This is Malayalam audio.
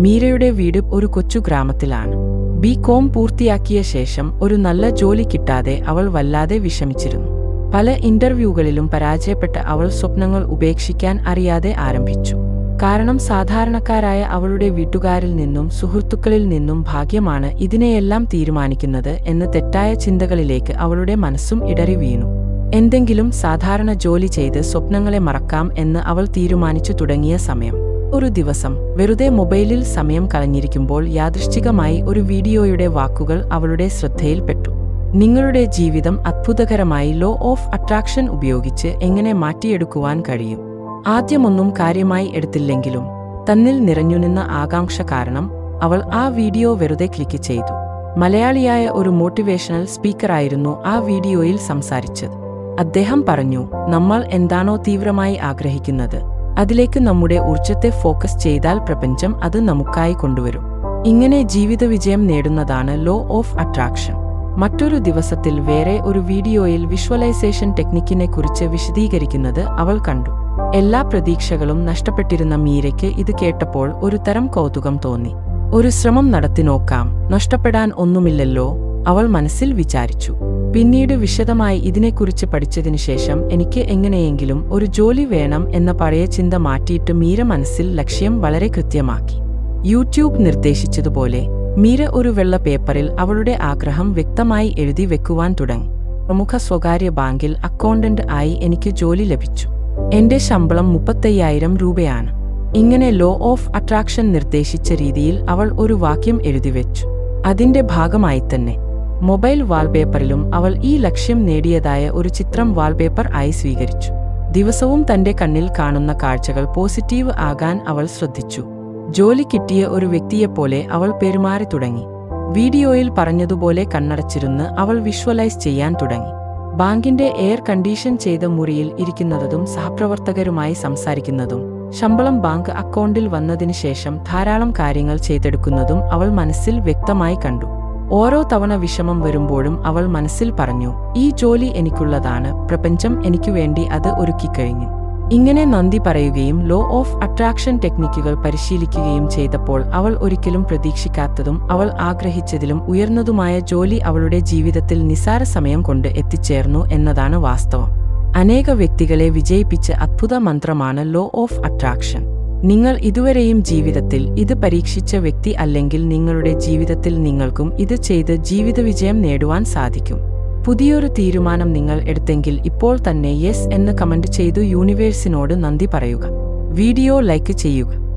മീരയുടെ വീട് ഒരു കൊച്ചു ഗ്രാമത്തിലാണ്. ബി.കോം പൂർത്തിയാക്കിയ ശേഷം ഒരു നല്ല ജോലി കിട്ടാതെ അവൾ വല്ലാതെ വിഷമിച്ചിരുന്നു. പല ഇന്റർവ്യൂകളിലും പരാജയപ്പെട്ട അവൾ സ്വപ്നങ്ങൾ ഉപേക്ഷിക്കാൻ അറിയാതെ ആരംഭിച്ചു. കാരണം സാധാരണക്കാരായ അവളുടെ വീട്ടുകാരിൽ നിന്നും സുഹൃത്തുക്കളിൽ നിന്നും ഭാഗ്യമാണ് ഇതിനെയെല്ലാം തീരുമാനിക്കുന്നത് എന്ന തെറ്റായ ചിന്തകളിലേക്ക് അവളുടെ മനസ്സും ഇടറി വീണു. എന്തെങ്കിലും സാധാരണ ജോലി ചെയ്ത് സ്വപ്നങ്ങളെ മറക്കാം എന്ന് അവൾ തീരുമാനിച്ചു തുടങ്ങിയ സമയം. ഒരു ദിവസം വെറുതെ മൊബൈലിൽ സമയം കളഞ്ഞിരിക്കുമ്പോൾ യാദൃശ്ചികമായി ഒരു വീഡിയോയുടെ വാക്കുകൾ അവളുടെ ശ്രദ്ധയിൽപ്പെട്ടു. നിങ്ങളുടെ ജീവിതം അത്ഭുതകരമായി ലോ ഓഫ് അട്രാക്ഷൻ ഉപയോഗിച്ച് എങ്ങനെ മാറ്റിയെടുക്കുവാൻ കഴിയും. ആദ്യമൊന്നും കാര്യമായി എടുത്തില്ലെങ്കിലും തന്നിൽ നിറഞ്ഞുനിന്ന ആകാംക്ഷ കാരണം അവൾ ആ വീഡിയോ വെറുതെ ക്ലിക്ക് ചെയ്തു. മലയാളിയായ ഒരു മോട്ടിവേഷണൽ സ്പീക്കറായിരുന്നു ആ വീഡിയോയിൽ സംസാരിച്ചത്. അദ്ദേഹം പറഞ്ഞു, നമ്മൾ എന്താണോ തീവ്രമായി ആഗ്രഹിക്കുന്നത് അതിലേക്ക് നമ്മുടെ ഊർജ്ജത്തെ ഫോക്കസ് ചെയ്താൽ പ്രപഞ്ചം അത് നമുക്കായി കൊണ്ടുവരും. ഇങ്ങനെ ജീവിത വിജയം നേടുന്നതാണ് ലോ ഓഫ് അട്രാക്ഷൻ. മറ്റൊരു ദിവസത്തിൽ വേറെ ഒരു വീഡിയോയിൽ വിഷ്വലൈസേഷൻ ടെക്നിക്കിനെ കുറിച്ച് വിശദീകരിക്കുന്നത് അവൾ കണ്ടു. എല്ലാ പ്രതീക്ഷകളും നഷ്ടപ്പെട്ടിരുന്ന മീരയ്ക്ക് ഇത് കേട്ടപ്പോൾ ഒരു തരം കൗതുകം തോന്നി. ഒരു ശ്രമം നടത്തി നോക്കാം, നഷ്ടപ്പെടാൻ ഒന്നുമില്ലല്ലോ, അവൾ മനസ്സിൽ വിചാരിച്ചു. പിന്നീട് വിശദമായി ഇതിനെക്കുറിച്ച് പഠിച്ചതിനു ശേഷം എനിക്ക് എങ്ങനെയെങ്കിലും ഒരു ജോലി വേണം എന്ന പഴയ ചിന്ത മാറ്റിയിട്ട് മീര മനസ്സിൽ ലക്ഷ്യം വളരെ കൃത്യമാക്കി. യൂട്യൂബ് നിർദ്ദേശിച്ചതുപോലെ മീര ഒരു വെള്ള പേപ്പറിൽ അവളുടെ ആഗ്രഹം വ്യക്തമായി എഴുതി വെക്കുവാൻ തുടങ്ങി. പ്രമുഖ സ്വകാര്യ ബാങ്കിൽ അക്കൗണ്ടന്റ് ആയി എനിക്ക് ജോലി ലഭിച്ചു. എന്റെ ശമ്പളം 35,000 രൂപയാണ്. ഇങ്ങനെ ലോ ഓഫ് അട്രാക്ഷൻ നിർദ്ദേശിച്ച രീതിയിൽ അവൾ ഒരു വാക്യം എഴുതിവെച്ചു. അതിന്റെ ഭാഗമായി തന്നെ മൊബൈൽ വാൾപേപ്പറിലും അവൾ ഈ ലക്ഷ്യം നേടിയതായ ഒരു ചിത്രം വാൾപേപ്പർ ആയി സ്വീകരിച്ചു. ദിവസവും തന്റെ കണ്ണിൽ കാണുന്ന കാഴ്ചകൾ പോസിറ്റീവ് ആകാൻ അവൾ ശ്രദ്ധിച്ചു. ജോലി കിട്ടിയ ഒരു വ്യക്തിയെപ്പോലെ അവൾ പെരുമാറി തുടങ്ങി. വീഡിയോയിൽ പറഞ്ഞതുപോലെ കണ്ണടച്ചിരുന്ന് അവൾ വിഷ്വലൈസ് ചെയ്യാൻ തുടങ്ങി. ബാങ്കിന്റെ എയർ കണ്ടീഷൻ ചെയ്ത മുറിയിൽ ഇരിക്കുന്നതും സഹപ്രവർത്തകരുമായി സംസാരിക്കുന്നതും ശമ്പളം ബാങ്ക് അക്കൗണ്ടിൽ വന്നതിന് ശേഷം ധാരാളം കാര്യങ്ങൾ ചെയ്തെടുക്കുന്നതും അവൾ മനസ്സിൽ വ്യക്തമായി കണ്ടു. ഓരോ തവണ വിഷമം വരുമ്പോഴും അവൾ മനസ്സിൽ പറഞ്ഞു, ഈ ജോലി എനിക്കുള്ളതാണ്, പ്രപഞ്ചം എനിക്കു വേണ്ടി അത് ഒരുക്കിക്കഴിഞ്ഞു. ഇങ്ങനെ നന്ദി പറയുകയും ലോ ഓഫ് അട്രാക്ഷൻ ടെക്നിക്കുകൾ പരിശീലിക്കുകയും ചെയ്തപ്പോൾ അവൾ ഒരിക്കലും പ്രതീക്ഷിക്കാത്തതും അവൾ ആഗ്രഹിച്ചതിലും ഉയർന്നതുമായ ജോലി അവളുടെ ജീവിതത്തിൽ നിസാര സമയം കൊണ്ട് എത്തിച്ചേർന്നു എന്നതാണ് വാസ്തവം. അനേക വ്യക്തികളെ വിജയിപ്പിച്ച അത്ഭുത മന്ത്രമാണ് ലോ ഓഫ് അട്രാക്ഷൻ. നിങ്ങൾ ഇതുവരെയും ജീവിതത്തിൽ ഇത് പരീക്ഷിച്ച വ്യക്തി അല്ലെങ്കിൽ നിങ്ങളുടെ ജീവിതത്തിൽ നിങ്ങൾക്കും ഇത് ചെയ്ത് ജീവിത വിജയം നേടുവാൻ സാധിക്കും. പുതിയൊരു തീരുമാനം നിങ്ങൾ എടുത്തെങ്കിൽ ഇപ്പോൾ തന്നെ യെസ് എന്ന് കമന്റ് ചെയ്തു യൂണിവേഴ്സിനോട് നന്ദി പറയുക. വീഡിയോ ലൈക്ക് ചെയ്യുക.